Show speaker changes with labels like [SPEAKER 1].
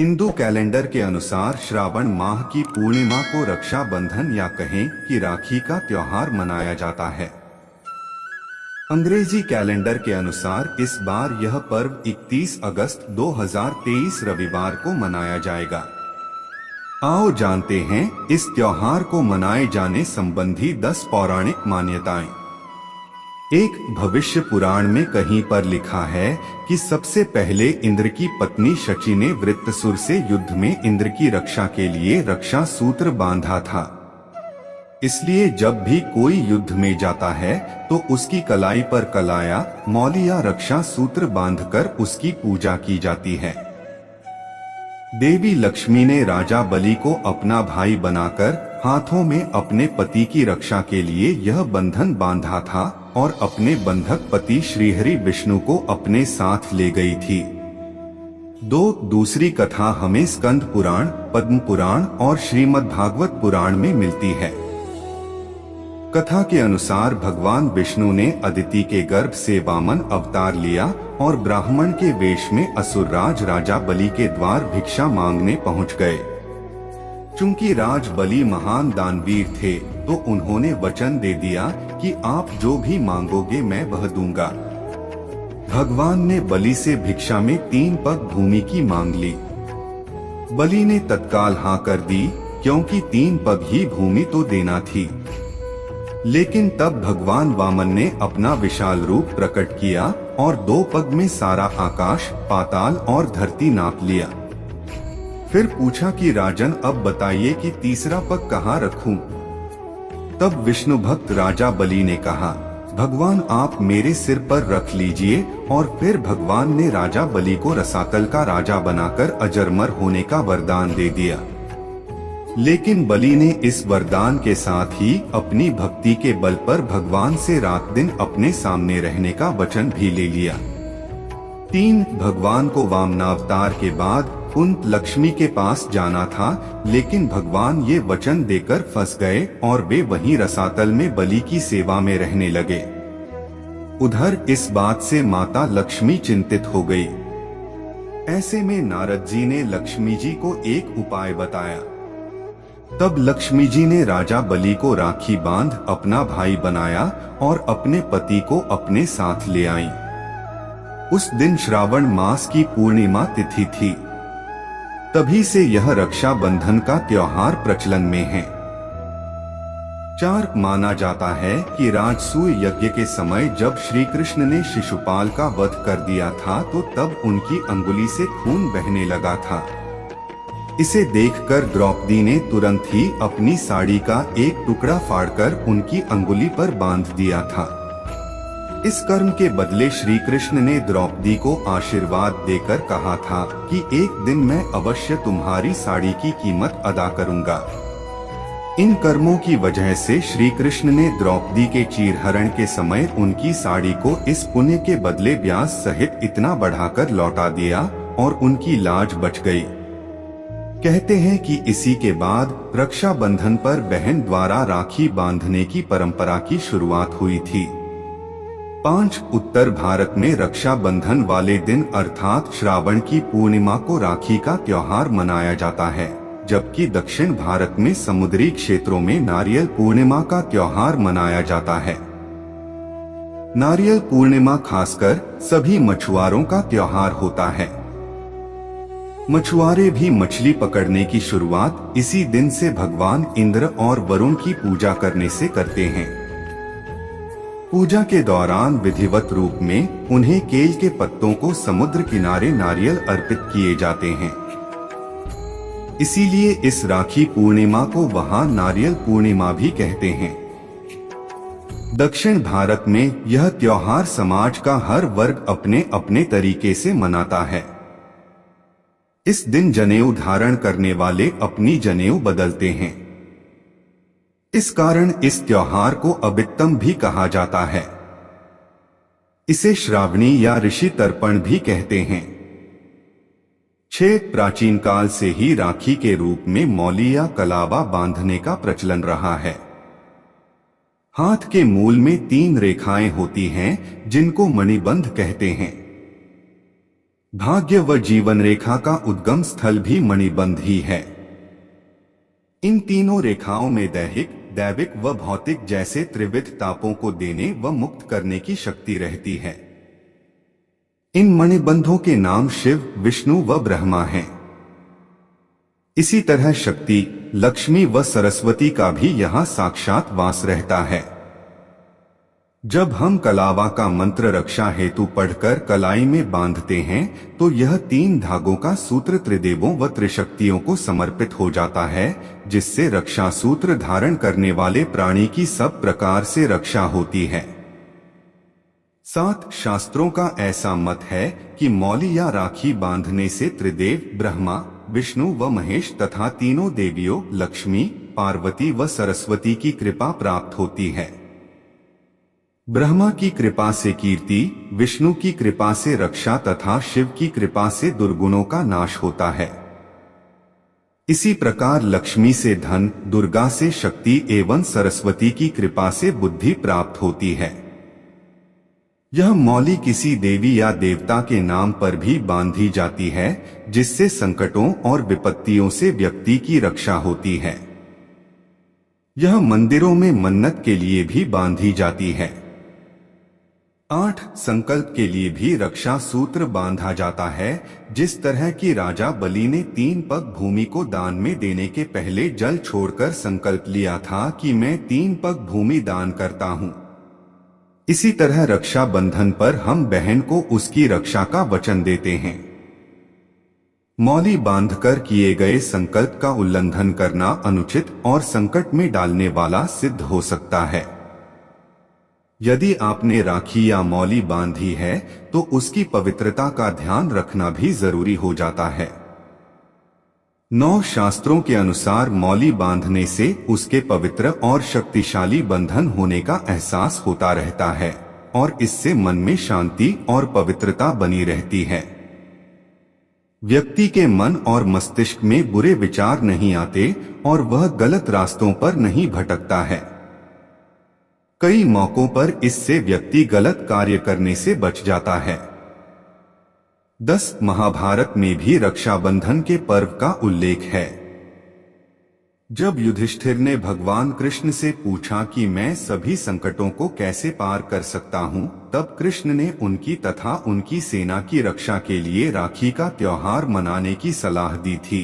[SPEAKER 1] Hindu calendar के अनुसार श्रावण माह की पूर्णिमा को रक्षाबंधन या कहें कि राखी का त्योहार मनाया जाता है। अंग्रेजी कैलेंडर के अनुसार इस बार यह पर्व 31 अगस्त 2023 रविवार को मनाया जाएगा। आओ जानते हैं इस त्योहार को मनाए जाने संबंधी 10 पौराणिक मान्यताएं। एक भविष्य पुराण में कहीं पर लिखा है कि सबसे पहले इंद्र की पत्नी शची ने वृत्तसुर से युद्ध में इंद्र की रक्षा के लिए रक्षा सूत्र बांधा था। इसलिए जब भी कोई युद्ध में जाता है तो उसकी कलाई पर कलाया, मौली या रक्षा सूत्र बांधकर उसकी पूजा की जाती है। देवी लक्ष्मी ने राजा बलि को अपना भाई बनाकर हाथों में अपने पति की रक्षा के लिए यह बंधन बांधा था और अपने बंधक पति श्रीहरि विष्णु को अपने साथ ले गई थी। दूसरी कथा हमें स्कंद पुराण, पद्म पुराण और श्रीमद् भागवत पुराण में मिलती है। कथा के अनुसार भगवान विष्णु ने अदिति के गर्भ से वामन अवतार लिया और ब्राह्मण के वेश में असुरराज राजा बलि के द्वार भिक्षा मांगने पहुंच गए। चूंकि राज बलि महान दानवीर थे तो उन्होंने वचन दे दिया कि आप जो भी मांगोगे मैं वह दूंगा। भगवान ने बलि से भिक्षा में 3 पग भूमि की मांग ली। बलि ने तत्काल हाँ कर दी क्योंकि 3 पग ही भूमि तो देना थी। लेकिन तब भगवान वामन ने अपना विशाल रूप प्रकट किया और 2 पग में सारा आकाश, पाताल और धरती नाप लिया। फिर पूछा कि राजन अब बताइए कि तीसरा पग कहाँ रखूं? तब विष्णु भक्त राजा बलि ने कहा, भगवान आप मेरे सिर पर रख लीजिए। और फिर भगवान ने राजा बलि को रसातल का राजा बनाकर अजरमर होने का वरदान दे दिया। लेकिन बलि ने इस वरदान के साथ ही अपनी भक्ति के बल पर भगवान से रात दिन अपने सामने रहने का वचन भी ले लिया। 3 भगवान को वामनावतार के बाद कुंत लक्ष्मी के पास जाना था, लेकिन भगवान ये वचन देकर फंस गए और वे वहीं रसातल में बलि की सेवा में रहने लगे। उधर इस बात से माता लक्ष्मी चिंतित हो गई। ऐसे में नारद जी ने लक्ष्मी जी को एक उपाय बताया। तब लक्ष्मी जी ने राजा बलि को राखी बांध अपना भाई बनाया और अपने पति को अपने साथ ले आई। उस दिन श्रावण मास की पूर्णिमा तिथि थी। तभी से यह रक्षाबंधन का त्योहार प्रचलन में है। 4 माना जाता है कि राजसूय यज्ञ के समय जब श्री कृष्ण ने शिशुपाल का वध कर दिया था तो तब उनकी अंगुली से खून बहने लगा था। इसे देखकर द्रौपदी ने तुरंत ही अपनी साड़ी का एक टुकड़ा फाड़कर उनकी अंगुली पर बांध दिया था। इस कर्म के बदले श्री कृष्ण ने द्रौपदी को आशीर्वाद देकर कहा था कि एक दिन मैं अवश्य तुम्हारी साड़ी की कीमत अदा करूंगा। इन कर्मों की वजह से श्री कृष्ण ने द्रौपदी के चीरहरण के समय उनकी साड़ी को इस पुण्य के बदले ब्याज सहित इतना बढ़ाकर लौटा दिया और उनकी लाज बच गई। कहते हैं कि इसी के बाद रक्षाबंधन पर बहन द्वारा राखी बांधने की परंपरा की शुरुआत हुई थी। 5 उत्तर भारत में रक्षाबंधन वाले दिन अर्थात श्रावण की पूर्णिमा को राखी का त्योहार मनाया जाता है, जबकि दक्षिण भारत में समुद्री क्षेत्रों में नारियल पूर्णिमा का त्योहार मनाया जाता है। नारियल पूर्णिमा खासकर सभी मछुआरों का त्योहार होता है। मछुआरे भी मछली पकड़ने की शुरुआत इसी दिन से भगवान इंद्र और वरुण की पूजा करने से करते हैं। पूजा के दौरान विधिवत रूप में उन्हें केल के पत्तों को समुद्र किनारे नारियल अर्पित किए जाते हैं। इसीलिए इस राखी पूर्णिमा को वहां नारियल पूर्णिमा भी कहते हैं। दक्षिण भारत में यह त्योहार समाज का हर वर्ग अपने अपने तरीके से मनाता है। इस दिन जनेऊ धारण करने वाले अपनी जनेऊ बदलते हैं। इस कारण इस त्योहार को अबित्तम भी कहा जाता है। इसे श्रावणी या ऋषि तर्पण भी कहते हैं। 6 प्राचीन काल से ही राखी के रूप में मौली या कलावा बांधने का प्रचलन रहा है। हाथ के मूल में 3 रेखाएं होती हैं जिनको मणिबंध कहते हैं। भाग्य व जीवन रेखा का उद्गम स्थल भी मणिबंध ही है। इन तीनों रेखाओं में दैहिक, दैविक व भौतिक जैसे त्रिविध तापों को देने व मुक्त करने की शक्ति रहती है। इन मणिबंधों के नाम शिव, विष्णु व ब्रह्मा हैं। इसी तरह शक्ति, लक्ष्मी व सरस्वती का भी यहाँ साक्षात वास रहता है। जब हम कलावा का मंत्र रक्षा हेतु पढ़कर कलाई में बांधते हैं तो यह 3 धागों का सूत्र त्रिदेवों व त्रिशक्तियों को समर्पित हो जाता है, जिससे रक्षा सूत्र धारण करने वाले प्राणी की सब प्रकार से रक्षा होती है। 7 शास्त्रों का ऐसा मत है कि मौली या राखी बांधने से त्रिदेव ब्रह्मा, विष्णु व महेश तथा तीनों देवियों लक्ष्मी, पार्वती व सरस्वती की कृपा प्राप्त होती है। ब्रह्मा की कृपा से कीर्ति, विष्णु की कृपा से रक्षा तथा शिव की कृपा से दुर्गुणों का नाश होता है। इसी प्रकार लक्ष्मी से धन, दुर्गा से शक्ति एवं सरस्वती की कृपा से बुद्धि प्राप्त होती है। यह मौली किसी देवी या देवता के नाम पर भी बांधी जाती है, जिससे संकटों और विपत्तियों से व्यक्ति की रक्षा होती है। यह मंदिरों में मन्नत के लिए भी बांधी जाती है। 8 संकल्प के लिए भी रक्षा सूत्र बांधा जाता है। जिस तरह की राजा बलि ने 3 पग भूमि को दान में देने के पहले जल छोड़कर संकल्प लिया था कि मैं 3 पग भूमि दान करता हूँ, इसी तरह रक्षा बंधन पर हम बहन को उसकी रक्षा का वचन देते हैं। मौली बांधकर किए गए संकल्प का उल्लंघन करना अनुचित और संकट में डालने वाला सिद्ध हो सकता है। यदि आपने राखी या मौली बांधी है तो उसकी पवित्रता का ध्यान रखना भी जरूरी हो जाता है। 9 शास्त्रों के अनुसार मौली बांधने से उसके पवित्र और शक्तिशाली बंधन होने का एहसास होता रहता है और इससे मन में शांति और पवित्रता बनी रहती है। व्यक्ति के मन और मस्तिष्क में बुरे विचार नहीं आते और वह गलत रास्तों पर नहीं भटकता है। कई मौकों पर इससे व्यक्ति गलत कार्य करने से बच जाता है। 10 महाभारत में भी रक्षाबंधन के पर्व का उल्लेख है। जब युधिष्ठिर ने भगवान कृष्ण से पूछा कि मैं सभी संकटों को कैसे पार कर सकता हूँ, तब कृष्ण ने उनकी तथा उनकी सेना की रक्षा के लिए राखी का त्योहार मनाने की सलाह दी थी।